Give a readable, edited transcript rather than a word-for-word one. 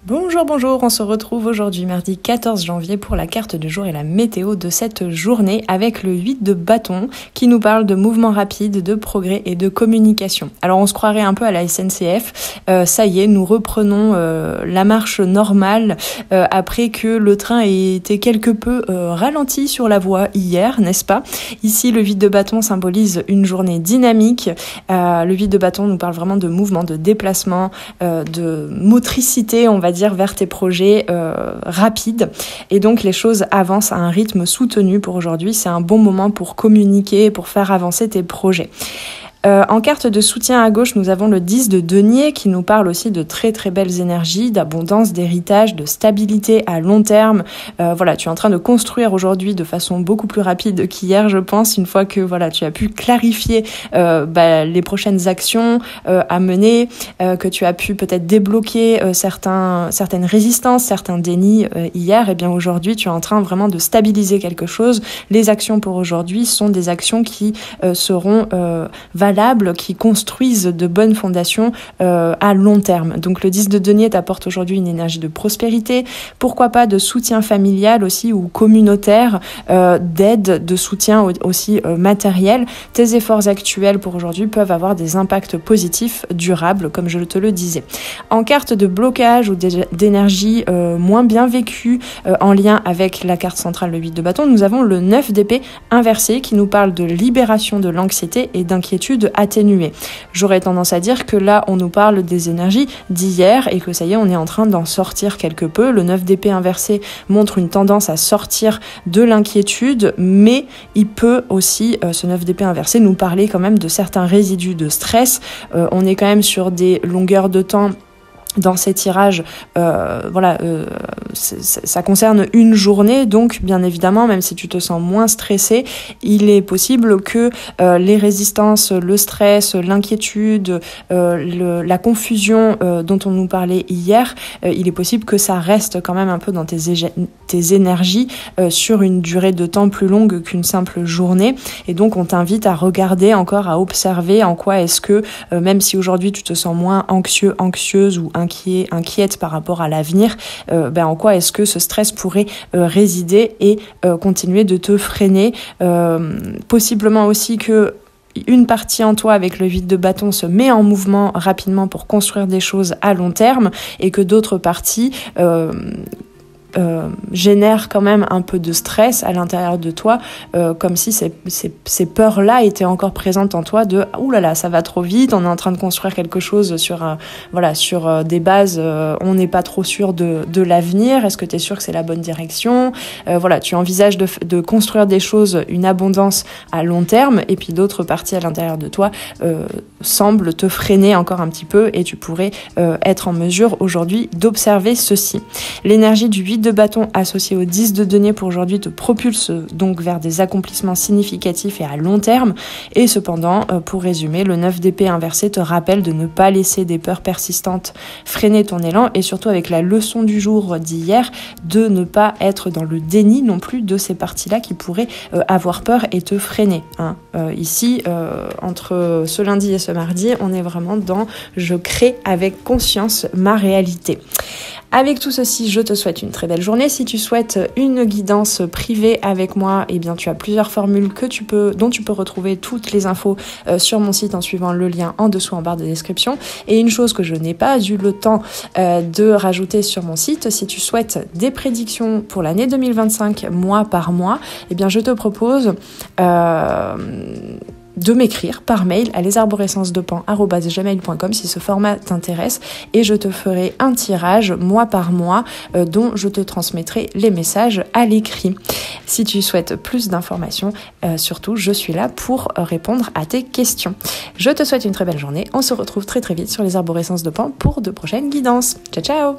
Bonjour, bonjour, on se retrouve aujourd'hui mardi 14 janvier pour la carte du jour et la météo de cette journée avec le 8 de bâton qui nous parle de mouvement rapide, de progrès et de communication. Alors on se croirait un peu à la SNCF, ça y est, nous reprenons la marche normale après que le train ait été quelque peu ralenti sur la voie hier, n'est-ce pas? Ici le 8 de bâton symbolise une journée dynamique, le 8 de bâton nous parle vraiment de mouvement, de déplacement, de motricité, on va dire, vers tes projets rapides. Et donc, les choses avancent à un rythme soutenu pour aujourd'hui. C'est un bon moment pour communiquer, pour faire avancer tes projets. En carte de soutien à gauche, nous avons le 10 de denier qui nous parle aussi de très très belles énergies, d'abondance, d'héritage, de stabilité à long terme. Voilà, tu es en train de construire aujourd'hui de façon beaucoup plus rapide qu'hier, je pense, une fois que voilà, tu as pu clarifier les prochaines actions à mener, que tu as pu peut-être débloquer certaines résistances, certains dénis hier. Et bien aujourd'hui, tu es en train vraiment de stabiliser quelque chose. Les actions pour aujourd'hui sont des actions qui seront valables, qui construisent de bonnes fondations à long terme. Donc le 10 de denier t'apporte aujourd'hui une énergie de prospérité, pourquoi pas de soutien familial aussi ou communautaire, d'aide, de soutien aussi matériel. Tes efforts actuels pour aujourd'hui peuvent avoir des impacts positifs, durables, comme je te le disais. En carte de blocage ou d'énergie moins bien vécue en lien avec la carte centrale, le 8 de bâton, nous avons le 9 d'épée inversé qui nous parle de libération de l'anxiété et d'inquiétude atténuée. J'aurais tendance à dire que là, on nous parle des énergies d'hier et que ça y est, on est en train d'en sortir quelque peu. Le 9 d'épée inversé montre une tendance à sortir de l'inquiétude, mais il peut aussi, ce 9 d'épée inversé, nous parler quand même de certains résidus de stress. On est quand même sur des longueurs de temps dans ces tirages, ça concerne une journée, donc bien évidemment, même si tu te sens moins stressé, il est possible que les résistances, le stress, l'inquiétude, la confusion dont on nous parlait hier, il est possible que ça reste quand même un peu dans tes énergies sur une durée de temps plus longue qu'une simple journée. Et donc on t'invite à regarder encore, à observer en quoi est-ce que, même si aujourd'hui tu te sens moins anxieux, anxieuse ou inquiète par rapport à l'avenir, en quoi est-ce que ce stress pourrait résider et continuer de te freiner. Possiblement aussi que une partie en toi avec le 8 de bâton se met en mouvement rapidement pour construire des choses à long terme et que d'autres parties génère quand même un peu de stress à l'intérieur de toi, comme si ces peurs-là étaient encore présentes en toi de « Ouh là là, ça va trop vite, on est en train de construire quelque chose sur des bases, on n'est pas trop sûr de l'avenir, est-ce que tu es sûr que c'est la bonne direction ?» Tu envisages de construire des choses, une abondance à long terme, et puis d'autres parties à l'intérieur de toi semblent te freiner encore un petit peu, et tu pourrais être en mesure aujourd'hui d'observer ceci. L'énergie du 8 de bâton associé au 10 de denier pour aujourd'hui te propulse donc vers des accomplissements significatifs et à long terme. Et cependant, pour résumer, le 9 d'épée inversé te rappelle de ne pas laisser des peurs persistantes freiner ton élan et surtout avec la leçon du jour d'hier, de ne pas être dans le déni non plus de ces parties-là qui pourraient avoir peur et te freiner. Ici, entre ce lundi et ce mardi, on est vraiment dans « je crée avec conscience ma réalité ». Avec tout ceci, je te souhaite une très belle journée. Si tu souhaites une guidance privée avec moi, eh bien tu as plusieurs formules dont tu peux retrouver toutes les infos sur mon site en suivant le lien en dessous en barre de description. Et une chose que je n'ai pas eu le temps de rajouter sur mon site, si tu souhaites des prédictions pour l'année 2025 mois par mois, eh bien je te propose de m'écrire par mail à lesarborescences-de-pan@gmail.com si ce format t'intéresse et je te ferai un tirage mois par mois dont je te transmettrai les messages à l'écrit. Si tu souhaites plus d'informations, surtout je suis là pour répondre à tes questions. Je te souhaite une très belle journée, on se retrouve très très vite sur les arborescences de Pan pour de prochaines guidances. Ciao ciao!